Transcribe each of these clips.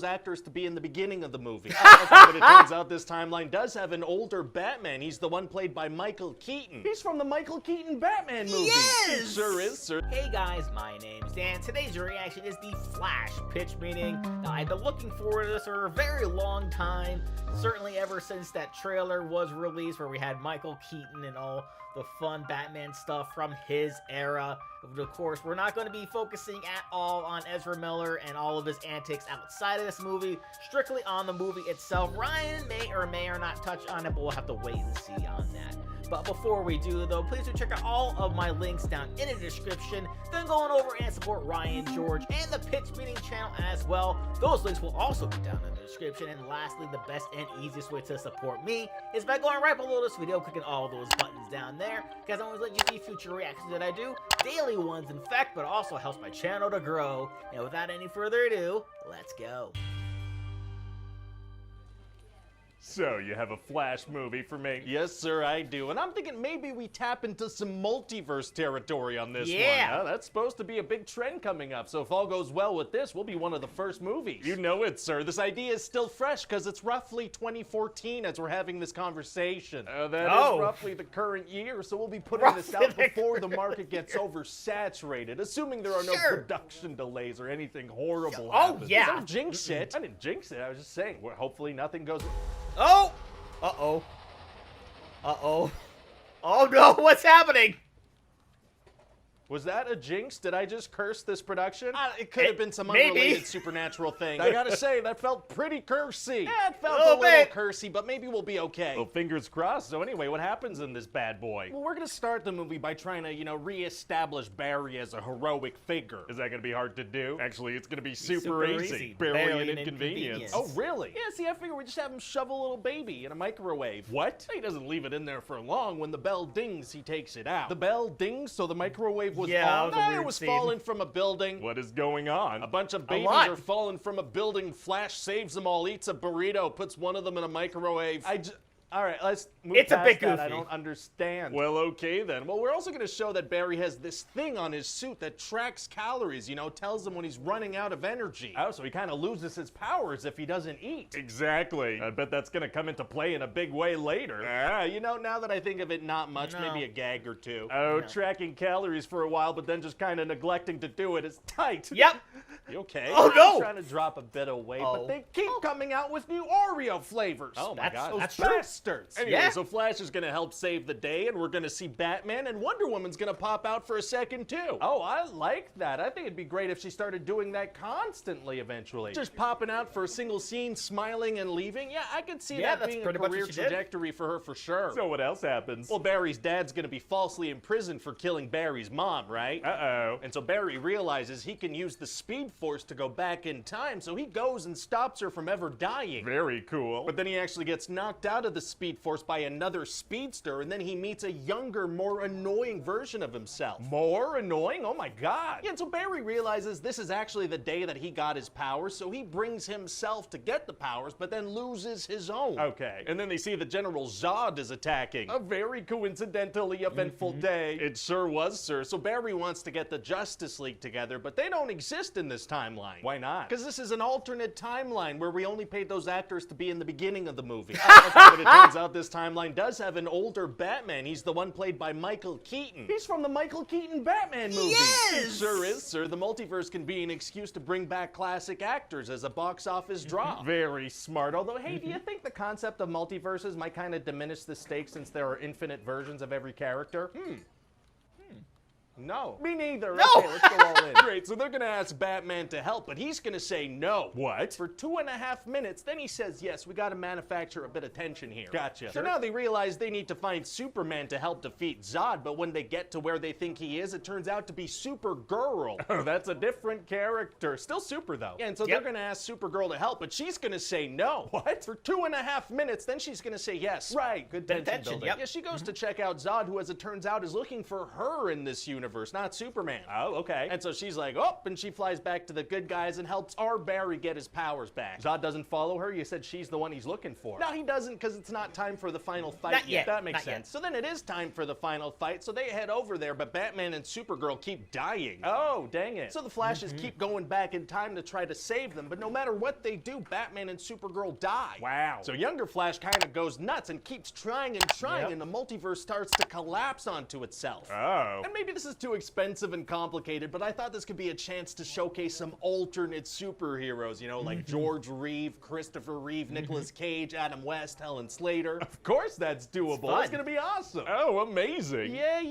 actors to be in the beginning of the movie. But it turns out this timeline does have an older Batman. He's the one played by Michael Keaton. He's from the Michael Keaton Batman movie. Yes! He sure is, sir. Hey guys, my name's Dan. Today's reaction is the Flash pitch meeting. Now, I've been looking forward to this for a very long time. Certainly ever since that trailer was released where we had Michael Keaton and all the fun Batman stuff from his era. Of course, we're not going to be focusing at all on Ezra Miller and all of his antics outside of this movie, strictly on the movie itself. Ryan may or may or not touch on it, but we'll have to wait and see on that. But before we do, though, please do check out all of my links down in the description. Then go on over and support Ryan, George, and the Pitch Meeting channel as well. Those links will also be down in the description. And lastly, the best and easiest way to support me is by going right below this video, clicking all those buttons down there, because I always let you see future reactions that I do, daily ones in fact, but it also helps my channel to grow. And without any further ado, let's go. So, you have a Flash movie for me? Yes, sir, I do. And I'm thinking maybe we tap into some multiverse territory on this one. Yeah. That's supposed to be a big trend coming up, so if all goes well with this, we'll be one of the first movies. You know it, sir. This idea is still fresh because it's roughly 2014 as we're having this conversation. That is roughly the current year, so we'll be putting this out before the market gets oversaturated, assuming there are no production delays or anything horrible happens. Yeah. Don't jinx it. I didn't jinx it. I was just saying, well, hopefully nothing goes... Oh! Uh-oh. Uh-oh. Oh no, what's happening? Was that a jinx? Did I just curse this production? It could have been some maybe. unrelated supernatural thing. I gotta say, that felt pretty cursy. Yeah, it felt A little a little bit. cursy, but maybe we'll be okay. Well, fingers crossed. So anyway, what happens in this bad boy? Well, we're gonna start the movie by trying to, reestablish Barry as a heroic figure. Is that going to be hard to do? Actually, it's going to be super Super easy. easy. Barely an inconvenience. Oh, really? Yeah, see, I figure we just have him shove a little baby in a microwave. What? He doesn't leave it in there for long. When the bell dings, he takes it out. The bell dings, so the microwave was Yeah, on. It was falling from a building. What is going on? A bunch of babies lot. are falling from a building. Flash saves them all, eats a burrito, puts one of them in a microwave. All right, let's move It's a past bit that. goofy. I don't understand. Well, okay then. Well, we're also going to show that Barry has this thing on his suit that tracks calories, tells him when he's running out of energy. Oh, so he kind of loses his powers if he doesn't eat. Exactly. I bet that's going to come into play in a big way later. Now that I think of it, not much, maybe a gag or two. Oh, tracking calories for a while, but then just kind of neglecting to do it is tight. Yep. You okay? Oh, no. I'm trying to drop a bit of weight, but they keep coming out with new Oreo flavors. Oh my God. That's Those true. bastards. Anyway, Yeah. So Flash is going to help save the day, and we're going to see Batman, and Wonder Woman's going to pop out for a second, too. Oh, I like that. I think it'd be great if she started doing that constantly eventually. Just popping out for a single scene, smiling and leaving. Yeah, I could see that that's being a pretty much career what she did. trajectory for her for sure. So what else happens? Well, Barry's dad's going to be falsely imprisoned for killing Barry's mom, right? Uh-oh. And so Barry realizes he can use the Speed Force to go back in time, so he goes and stops her from ever dying. Very cool. But then he actually gets knocked out of the Speed Force by another speedster, and then he meets a younger, more annoying version of himself. More annoying? Oh my God. Yeah, and so Barry realizes this is actually the day that he got his powers, so he brings himself to get the powers, but then loses his own. Okay. And then they see the General Zod is attacking. A very coincidentally eventful day. It sure was, sir. So Barry wants to get the Justice League together, but they don't exist in this timeline. Why not? Because this is an alternate timeline where we only paid those actors to be in the beginning of the movie. But it turns out this timeline does have an older Batman. He's the one played by Michael Keaton. He's from the Michael Keaton Batman movie. Yes! It sure is, sir. The multiverse can be an excuse to bring back classic actors as a box office draw. Very smart. Although, hey, do you think the concept of multiverses might kind of diminish the stakes since there are infinite versions of every character? No. Me neither. No. Okay, let's go all in. Great, so they're gonna ask Batman to help, but he's gonna say no. What? For 2.5 minutes, then he says, yes, we gotta manufacture a bit of tension here. Gotcha. So now they realize they need to find Superman to help defeat Zod, but when they get to where they think he is, it turns out to be Supergirl. Oh, that's a different character. Still super, though. Yeah, and so they're gonna ask Supergirl to help, but she's gonna say no. What? For 2.5 minutes, then she's gonna say yes. Right, good tension building. yep. Yeah, she goes to check out Zod, who, as it turns out, is looking for her in this universe. universe, not Superman. Oh, okay. And so she's like, oh, and she flies back to the good guys and helps our Barry get his powers back. Zod doesn't follow her. You said she's the one he's looking for. No, he doesn't, because it's not time for the final fight Not yet. That makes Not sense. yet. So then it is time for the final fight, so they head over there, but Batman and Supergirl keep dying. Oh, dang it. So the Flashes keep going back in time to try to save them, but no matter what they do, Batman and Supergirl die. Wow. So younger Flash kind of goes nuts and keeps trying and trying, and the multiverse starts to collapse onto itself. Oh. And maybe this is too expensive and complicated, but I thought this could be a chance to showcase some alternate superheroes, you know, like George Reeve, Christopher Reeve, Nicolas Cage, Adam West, Helen Slater. Of course that's doable. It's gonna be awesome. Oh, amazing. Yeah.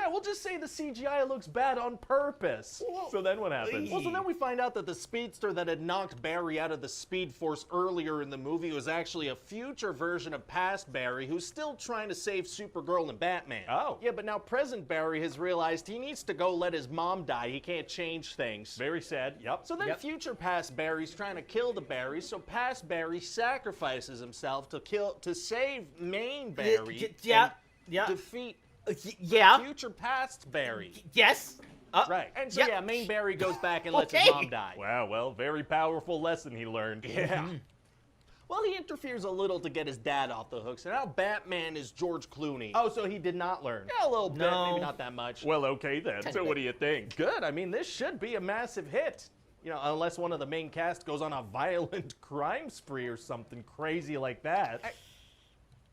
We'll just say the CGI looks bad on purpose. So then what happens? Well, so then we find out that the speedster that had knocked Barry out of the Speed Force earlier in the movie was actually a future version of past Barry who's still trying to save Supergirl and Batman. Oh. Yeah, but now present Barry has realized he needs to go let his mom die. He can't change things. Very sad. Yep. So then future past Barry's trying to kill the Barrys, so past Barry sacrifices himself to save main Barry and defeat future past Barry. Yes. Right. And so main Barry goes back and lets his mom die. Wow, well, very powerful lesson he learned. Yeah. Well, he interferes a little to get his dad off the hook, so now Batman is George Clooney. Oh, so he did not learn. Yeah, a little bit, No. maybe not that much. Well, okay then. So what do you think? Good. I mean, this should be a massive hit. You know, unless one of the main cast goes on a violent crime spree or something crazy like that.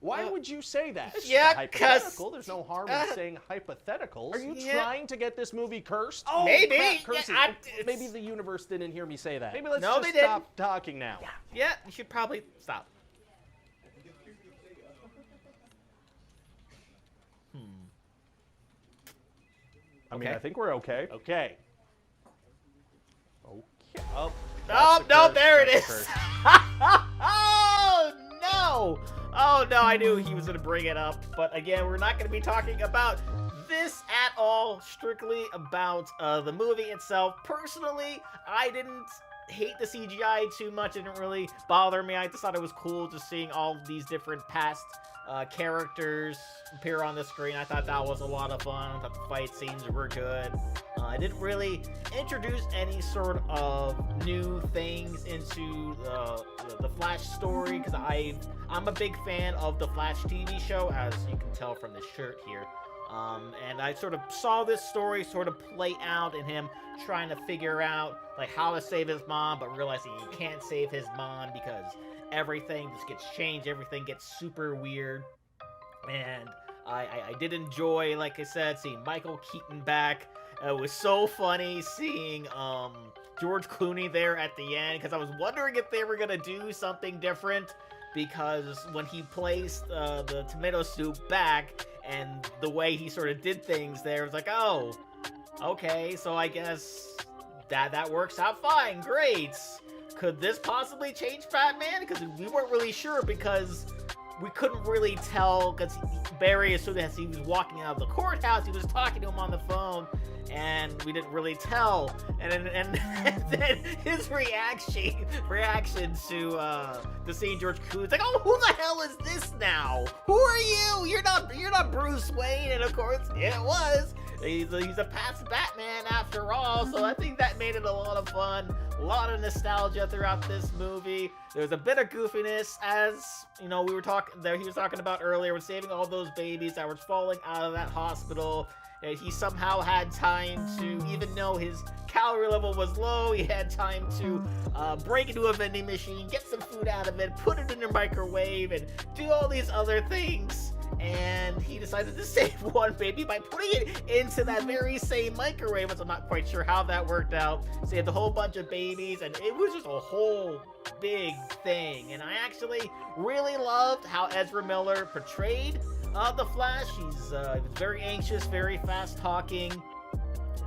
Why would you say that? It's Yeah, just hypothetical. There's no harm in saying hypotheticals. Are you Yeah. trying to get this movie cursed? Oh, maybe. Crap, curses. Yeah, Maybe the universe didn't hear me say that. Maybe let's No, just they didn't. stop talking now. Yeah, you should probably stop. I mean, Okay. I think we're okay. Okay. Okay. Oh, Oh, that's the no, curse. there it That's is. the curse. Oh, no. Oh, no, I knew he was going to bring it up. But again, we're not going to be talking about this at all. Strictly about the movie itself. Personally, I didn't hate the CGI too much. It didn't really bother me. I just thought it was cool just seeing all these different past characters appear on the screen. I thought that was a lot of fun. I thought the fight scenes were good. I didn't really introduce any sort of new things into the Flash story because I'm a big fan of the Flash TV show, as you can tell from this shirt here. And I sort of saw this story sort of play out in him trying to figure out like how to save his mom, but realizing he can't save his mom because everything just gets changed, everything gets super weird. And I did enjoy, like I said, seeing Michael Keaton back. It was so funny seeing George Clooney there at the end, because I was wondering if they were going to do something different, because when he placed the tomato soup back and the way he sort of did things there, it was like, oh, okay, so I guess that works out fine, great. Could this possibly change Batman? Because we weren't really sure, because we couldn't really tell, because Barry, as soon as he was walking out of the courthouse, he was talking to him on the phone, and we didn't really tell. And then his reaction to seeing George Clooney, like, oh, who the hell is this now? Who are you? You're not Bruce Wayne. And of course, it was. He's a past Batman after all, so I think that made it a lot of fun. A lot of nostalgia throughout this movie. There's a bit of goofiness, as you know, he was talking about earlier, with saving all those babies that were falling out of that hospital. And he somehow had time to, even though his calorie level was low, he had time to break into a vending machine, get some food out of it, put it in a microwave, and do all these other things. And he decided to save one baby by putting it into that very same microwave, which I'm not quite sure how that worked out. Saved a whole bunch of babies, and it was just a whole big thing. And I actually really loved how Ezra Miller portrayed the Flash. He was very anxious, very fast talking,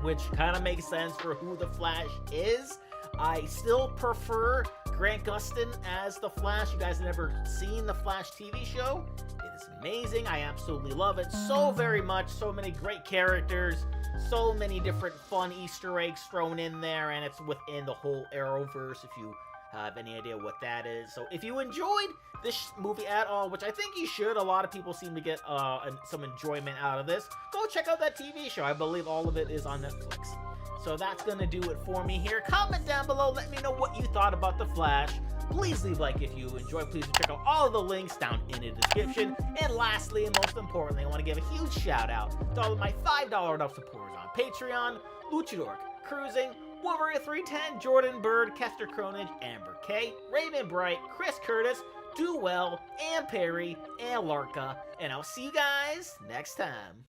which kind of makes sense for who the Flash is. I still prefer Grant Gustin as the Flash. You guys have never seen the Flash TV show? It is amazing. I absolutely love it so very much. So many great characters, so many different fun Easter eggs thrown in there, and it's within the whole Arrowverse. If you have any idea what that is. So if you enjoyed this movie at all, which I think you should, a lot of people seem to get some enjoyment out of this, go check out that TV show. I believe all of it is on Netflix. So that's gonna do it for me here. Comment down below, let me know what you thought about The Flash. Please leave a like if you enjoyed. Please check out all of the links down in the description. And lastly, and most importantly, I want to give a huge shout out to all of my $5 and up supporters on Patreon: Luchador, Cruising, Wolverine 310, Jordan Bird, Kester Cronage, Amber K, Raymond Bright, Chris Curtis, Do Well, Ann Perry, and Larka. And I'll see you guys next time.